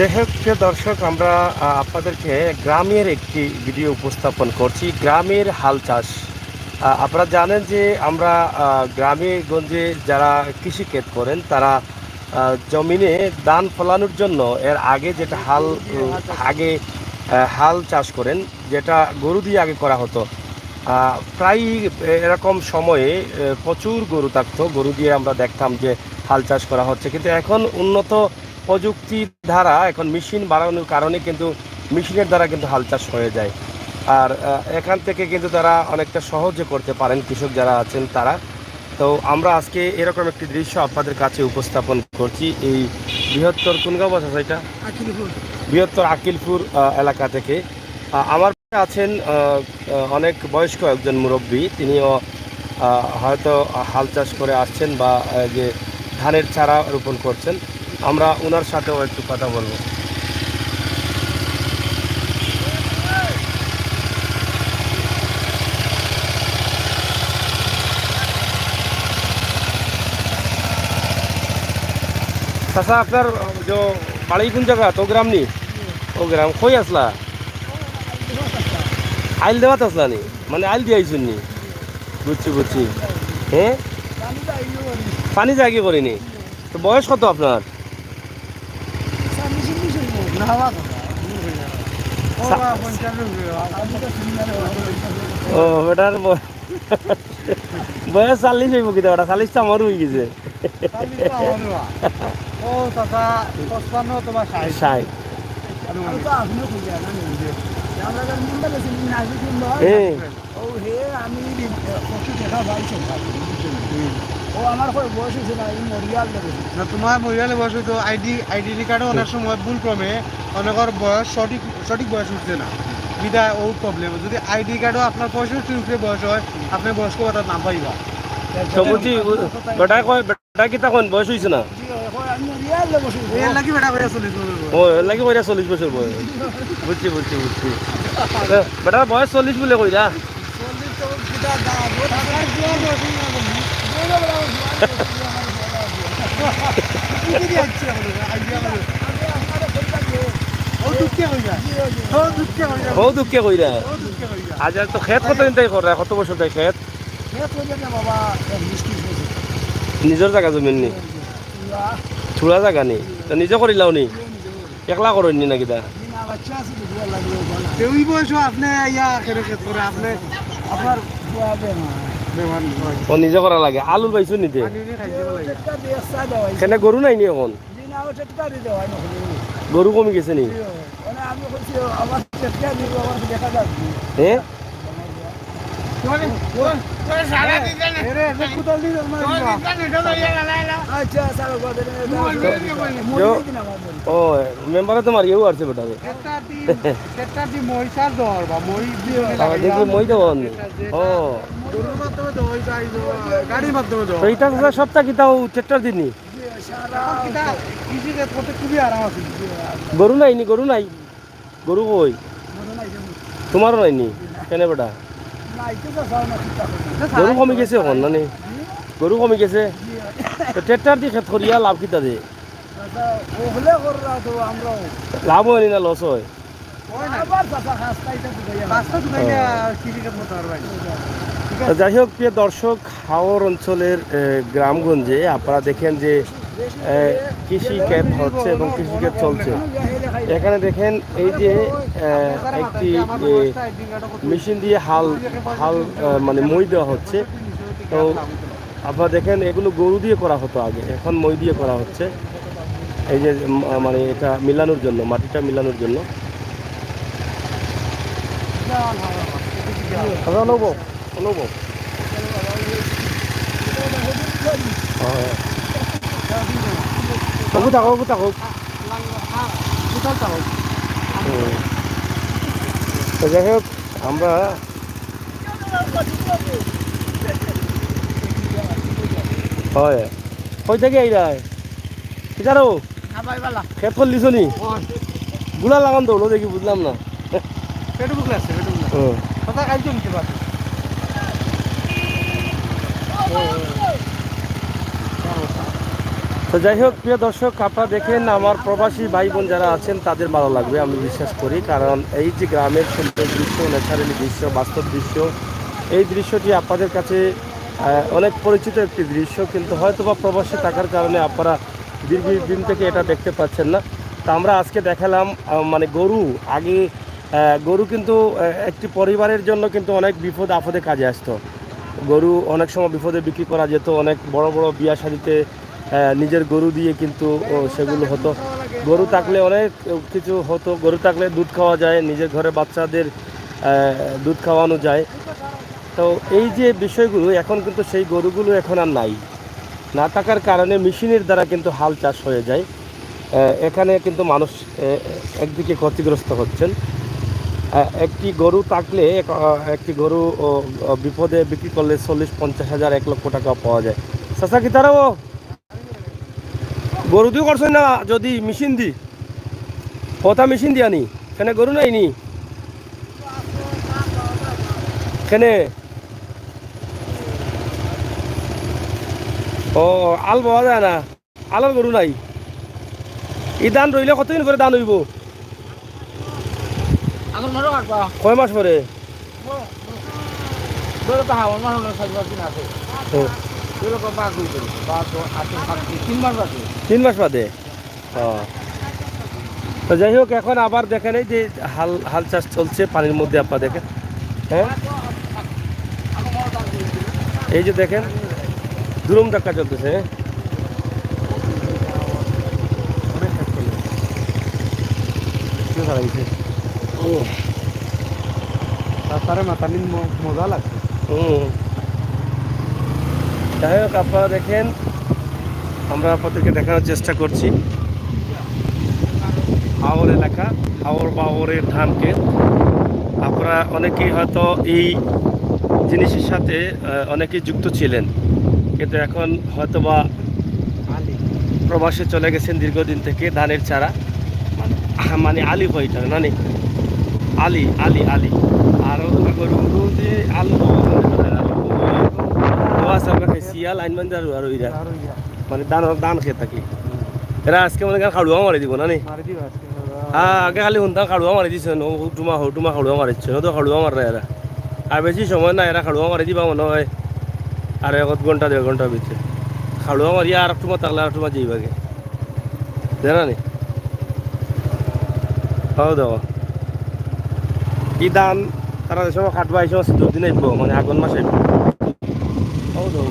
যাই হোক প্রিয় দর্শক, আমরা আপনাদেরকে গ্রামের একটি ভিডিও উপস্থাপন করছি। গ্রামের হাল চাষ। আপনারা জানেন যে আমরা গ্রামে গঞ্জে যারা কৃষিক্ষেত করেন তারা জমিনে ধান ফলানোর জন্য এর আগে যেটা আগে হাল চাষ করেন, যেটা গরু দিয়ে আগে করা হতো। প্রায় এরকম সময়ে প্রচুর গরু থাকতো, গরু দিয়ে আমরা দেখতাম যে হাল চাষ করা হচ্ছে। কিন্তু এখন উন্নত প্রযুক্তির দ্বারা এখন মেশিন বাড়ানোর কারণে কিন্তু মেশিনের দ্বারা কিন্তু হাল চাষ হয়ে যায়। আর এখান থেকে কিন্তু তারা অনেকটা সহজে করতে পারেন কৃষক যারা আছেন তারা। তো আমরা আজকে এরকম একটি দৃশ্য আপনাদের কাছে উপস্থাপন করছি এই বৃহত্তর কোন গাঁও আছে এটা, বৃহত্তর আকিলপুর এলাকা থেকে। আমার পাশে আছেন অনেক বয়স্ক একজন মুরব্বী, তিনিও হয়তো হাল চাষ করে আসছেন বা যে ধানের চারা রোপণ করছেন। আমরা ওনার সাথেও একটু কথা বলবো। চাচা, আপনার যে বাড়ি কোন জায়গা? তো গ্রাম নি? ও গ্রাম কই আসলা? আইল দেওয়াত আসলা নি? মানে আইল দিয়ে আইসুন নি? বুঝছি বুঝছি। হ্যাঁ, পানি জাগি করিনি। তো বয়স কত আপনার? ও বেটার বয়স 40 হইব কি? ওটা 40টা আমারও হয়ে গেছে। 60। তোমার মরিয়ালে বয়স হইতো আইডি কার্ডে অনেক সময় ভুল ক্রমে অনেকের বয়স সঠিক বয়স উঠছে না, বিদায় ও প্রবলেম। যদি আইডি কার্ডও আপনার 65 উপরে বয়স হয়, আপনি বয়স্ক ভাতার নাম পাইবা। তো বলছি বেটা কয়, বেটা কি তখন বয়স হয়েছে না? এর লাগি বেটা করে 40 বছর বয়স। ও এর লাগে কইরা 40 বছর বয়স। বুঝছি বুঝছি বুঝছি। বেটার বয়স 40 বলে কইরা। ও দুঃখে কইরা। আজ তো খেত কত দিন থেকে করে? কত বছর থেকে খেত? নিজের জায়গা জমিন নি? ছুড়া জায়গা নি? তো নিজে করিলাও নি? একলা করেননি নাকি তা? ওই বয়স আপনি ইয়া খেতে করে আপনি আপনার ও নিজে করা লাগে। আলু পাইছো নিতে? সেখানে গরু নাই নি এখন? গরু কমে গেছে নি? হ্যাঁ, ও মেম্বারে তোমার ইয়েও আছে বেটা। দেখি মই দেব। ও গাড়ির মাধ্যমে তো এইটা সপ্তাহ কি তাও ট্রেক্টর দিনই? খুবই আরাম আছে। গরু নাই নি? গরু নাই? গরু কই? তোমারও নাই নি? কেন বেটা? গরু কমে গেছে এখন মানে? গরু কমে গেছে তো ট্রেক্টর দিয়ে খেত করিয়া লাভ কিতা দে? লাভ হয়নি না লস হয়? যাই হোক প্রিয় দর্শক, হাওর অঞ্চলের গ্রামগঞ্জে আপনারা দেখেন যে কৃষিক্ষেত হচ্ছে এবং কৃষিক্ষেত চলছে। এখানে দেখেন এই যে একটি মেশিন দিয়ে হাল হাল মানে মই দেওয়া হচ্ছে। তো আপনারা দেখেন এগুলো গরু দিয়ে করা হতো আগে, এখন মই দিয়ে করা হচ্ছে। এই যে মানে এটা মিলানোর জন্য, মাটিটা মিলানোর জন্য। নেবো নেবো। থাকুক থাকুক। যাই হোক আমরা হয় কই থেকে আইরাই কিতারো খেত করলিছ নি? গুলা লাগান দৌড়ো দেখি, বুঝলাম না। তো যাই হোক প্রিয় দর্শক, আপনারা দেখেন আমার প্রবাসী ভাই বোন যারা আছেন তাদের ভালো লাগবে আমি বিশ্বাস করি, কারণ এই যে গ্রামের সুন্দর দৃশ্য, ন্যাচারালি দৃশ্য, বাস্তব দৃশ্য, এই দৃশ্যটি আপনাদের কাছে অনেক পরিচিত একটি দৃশ্য, কিন্তু হয়তো বা প্রবাসে থাকার কারণে আপনারা দীর্ঘদিন থেকে এটা দেখতে পাচ্ছেন না। তো আমরা আজকে দেখালাম মানে গরু আগে গরু কিন্তু একটি পরিবারের জন্য কিন্তু অনেক বিপদ আপদে কাজে আসতো। গরু অনেক সময় বিপদে বিক্রি করা যেত, অনেক বড় বড় বিয়া শাদিতে নিজের গরু দিয়ে কিন্তু সেগুলো হতো। গরু থাকলে অনেক কিছু হতো, গরু থাকলে দুধ খাওয়া যায়, নিজের ঘরে বাচ্চাদের দুধ খাওয়ানো যায়। তো এই যে বিষয়গুলো এখন কিন্তু সেই গরুগুলো এখন আর নাই, না থাকার কারণে মেশিনের দ্বারা কিন্তু হাল চাষ হয়ে যায়। এখানে কিন্তু মানুষ একদিকে ক্ষতিগ্রস্ত হচ্ছেন। একটি গরু থাকলে একটি গরু বিপদে বিক্রি করলে 40-50 হাজার 1 লক্ষ টাকা পাওয়া যায়। চাচা কি তারাও গরু দিয়ে করছেন না? যদি মেশিন দি কথা মেশিন দিয়া নি কেনে গরু নাই নি কেনে ও আল পাওয়া যায় না, আলার গরু নাই। ই দান রইলে কতদিন করে দান হইব? কয় মাস পরে? তিন মাস বাদে। ও তো যাই হোক, এখন আবার দেখেন এই যে হাল হাল চাষ চলছে পানির মধ্যে, আপনারা দেখেন। হ্যাঁ, এই যে দেখেন দুরুম ধাক্কা চলতেছে। তারপরে মাথা নিন মজা লাগছে। যাই হোক, আপনারা দেখেন, আমরা আপনাদেরকে দেখানোর চেষ্টা করছি হাওর এলাকা, হাওর বা হাওরের ধান ক্ষেত। আপনারা অনেকেই হয়তো এই জিনিসের সাথে অনেকেই যুক্ত ছিলেন, কিন্তু এখন হয়তো বা প্রবাসে চলে গেছেন দীর্ঘদিন থেকে। ধানের চারা মানে আলি হইটা নানি আলি আলি আলি আর গরু যে আলু শিয়াল আইন মানে আর ইরা মানে দান খেয়ে থাকি। এরা আজকে মনে করেন খাড়ুয়া মারি দিব না নি? হ্যাঁ, আগে খালি শুনতাম খাড়ুয়া মারি দিছে, হুটুমা খাড়ুয়া মারিচ্ছে, তো খাড়ুয়া মারে এরা। আর বেশি সময় না, এরা খাড়ুয়া মারি দিবা মনে হয় আর 1 ঘন্টা 1.5 ঘন্টার ভিতরে। খাড়ুয়া মারিয়া আর একটু থাকলে আর একটু যাইবাগে, জানা নি? হও দেওয়া ই দান তারা যে সময় খাটবা, এই সময় 2 দিন আইব, মানে আগুন মাস আইব। হও দেওয়া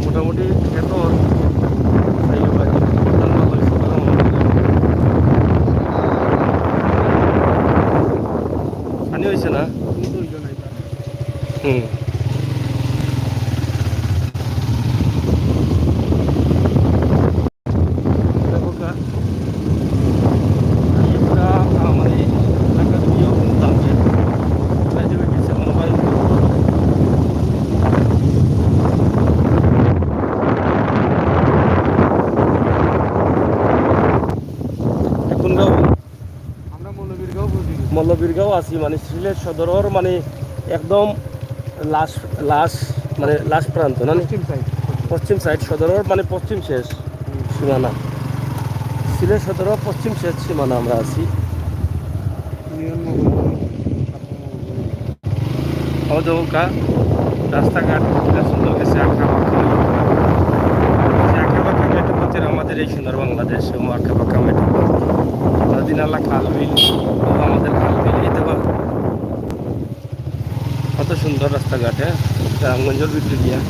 মোটামুটি এত পানি হয়েছে না? হুম, মল্লবীরগাঁও আছি, মানে সিলেট সদরের মানে একদম লাস্ট লাস্ট মানে লাস্ট প্রান্ত না? পশ্চিম সাইড সদরের মানে পশ্চিম শেষ সীমানা, সিলেট সদরের পশ্চিম শেষ সীমানা আমরা আছি। অযোগা রাস্তাঘাট সুন্দর গেছে, আঁকা বাঁকা মেট্রোপথের আমাদের এই সুন্দর বাংলাদেশ, আঁকা বাঁকা মেট্রোপথ, দিনালা খাল বিল, আমাদের খাল বিল, এই তো কত সুন্দর রাস্তাঘাট। হ্যাঁ, গ্রামগঞ্জের ভিতরে গিয়া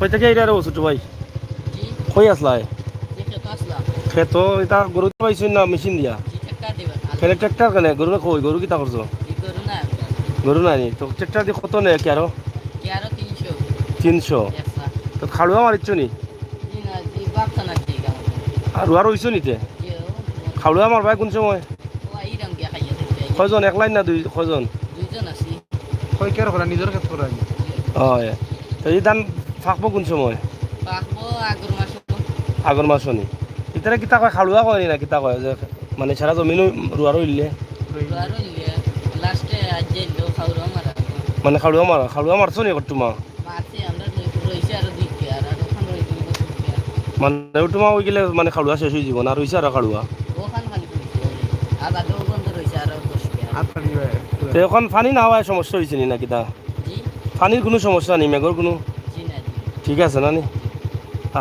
কই থেকে এইটা রে ছোট ভাই জি কই আসলাই জি খেতে আসলাম খেতো এটা গরু পাইছুন না মেশিন দিয়া জি ট্রাক্টর দিবেন কেনে ট্রাক্টর কেনে গরু না কই গরু কিতা করছো জি করু না গরু নাই নি তো ট্রাক্টর দিয়ে কত নে কি আরো কি আরো 300 300 একলা তো খাড়ুয়া মারিচ্ছ নি জি না জি বাপটা না জি গাম আর আর হইছো নিতে জি খাড়ুয়া মারবাই কোন সময় ও আইরাম গিয়া খাইয়া দেখতে কয়জন এক লাইন না দুই কয়জন দুইজন আছি কই কেয়ার করা নিজের ক্ষেত করা হয় তো এই ধান ফাঁকবো কোন সময় পাকবো আগর মাস আগর মাস নি ইতারে কিতা কয় খাড়ুয়া কয় নি না কিতা কয় যে মানে সারা জমিন রুয়ারও ইল্লে আরো লাস্টে আজ যাইলো খাওয়া মারা মানে খাড়ুয়া মারছো নি তোমা মাছি আমরা রইছে আরো দুই কে আর ওখান রই দুই বছর কে মানে তোমা ওই গেলে মানে খাড়ুয়া শেষ হয়ে যাব না রইছে আর খাড়ুয়া ওখান খালি কইছে আদা দো বন্ধ রইছে আরো 10 কে হাত পানি তো এখন পানি না হওয়ায় সমস্যা হয়েছে নি না কিতা জি পানির কোনো সমস্যা নেই মেঘর কোনো জি না জি ঠিক আছে না নি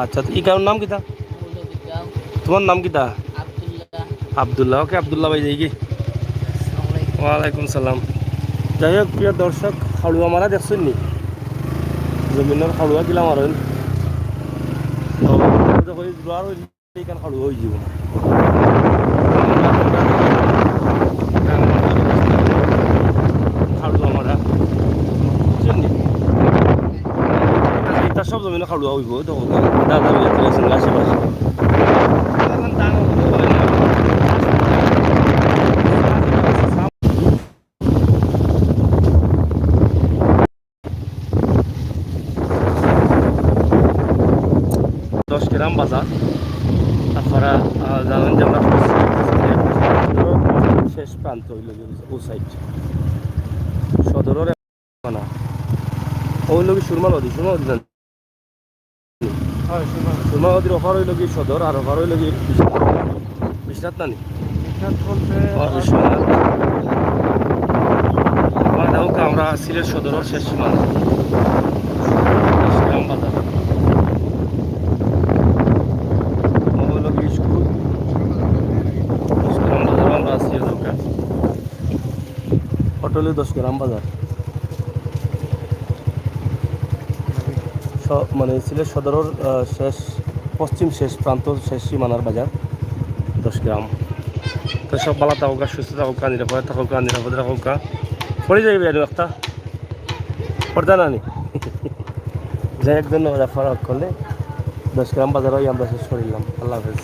আচ্ছা তো ই কারোর নাম কিতা মৌলবিগাঁও তোমার নাম কিতা আব্দুল্লাহ আবদুল্লাহ ওকে আবদুল্লাহ ভাই যাই কি আসসালামু আলাইকুম ওয়ালাইকুম সালাম যাই হোক প্রিয় দর্শক খাড়ুয়া মারা দেখছেন নি জমিনের খাড়ুয়া কিলা মারেন এইখান খাড়ুয়া হয়ে যাব খাড়ুয়া মারা বুঝছেন নি এটা সব জমিনে খাড়ুয়া হইব তো দাদা আছেন আশেপাশে এখন ধান হবে না। দশ গ্রাম বাজার আপনারা জানেন যে আমরা শেষ প্রান্ত হইল ও সাইড সদরের না ওই লোক সুরমা নদী জানেন হয় শুনুন সুরমা নদীর অফার হইল কি সদর আর অফার হইল কি বিশ্বনাথ নানি বিখ্যাত বলতে বিশ্বনাথ আমার দেখো আমরা সিলেট সদরের শেষ সীমানা গ্রাম বাজার হইল কি স্কুল গ্রাম বাজার আমরা আছি দোকান হোটেলে 10 গ্রাম বাজার মানে সিলেট সদরের শেষ পশ্চিম শেষ প্রান্ত শেষ সীমানার বাজার 10 গ্রাম তো সব ভালো থাকুক সুস্থ থাকুক নিরাপদে থাকুক নিরাপদে থাকুক পড়ে যাইবে আর একটা পড়তে না নি যাই একজন রেফার করলে 10 গ্রাম বাজার আমরা শেষ করিলাম আল্লাহ হাফেজ